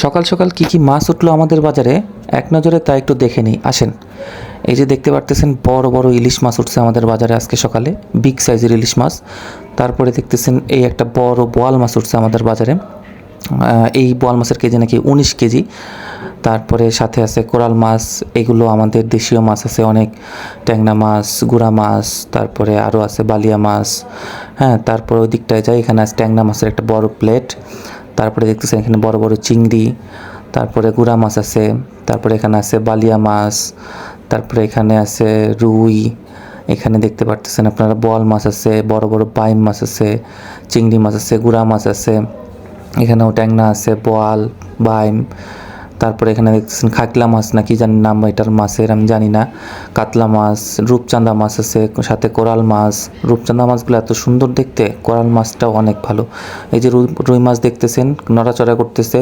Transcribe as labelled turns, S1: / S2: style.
S1: সকাল সকাল কি কি মাছ উঠলো আমাদের বাজারে এক নজরে তা একটু দেখে নিই আসেন। এই যে দেখতে পারতেছেন বড় বড় ইলিশ মাছ উঠছে আমাদের বাজারে আজকে সকালে, বিগ সাইজের ইলিশ মাছ। তারপরে দেখতেছেন এই একটা বড় বোয়াল মাছ উঠছে আমাদের বাজারে। এই বোয়াল মাছের কেজি নাকি 19 কেজি। তারপরে সাথে আছে কোরাল মাছ, এগুলো আমাদের দেশীয় মাছ আছে অনেক, ট্যাংরা মাছ, গুড়া মাছ, তারপরে আরও আছে বালিয়া মাছ। হ্যাঁ, তারপর ওই দিকটায় যাই, এখানে আছে ট্যাংরা মাছের একটা বড় প্লেট। তারপরে দেখতেছেন এখানে বড় বড় চিংড়ি, তারপরে গুড়া মাছ আছে, তারপরে এখানে আছে বালিয়া মাছ, তারপরে এখানে আছে রুই, এখানে দেখতে পারতেছেন আপনারা বোয়াল মাছ আছে, বড় বড় বাইম মাছ আছে, চিংড়ি মাছ আছে, গুড়া মাছ আছে, এখানেও ট্যাংরা আছে, বোয়াল, বাইম। তারপরে এখানে দেখতেছেন খাকলা মাছ না কি জানি নাম এটার মাছের, আমি জানি না। কাতলা মাছ, রূপচাঁদা মাছ আছে, সাথে কোরাল মাছ। রূপচাঁদা মাছগুলো এত সুন্দর দেখতে, কোরাল মাছটাও অনেক ভালো। এই যে রুই মাছ দেখতেছেন নড়াচড়া করতেছে।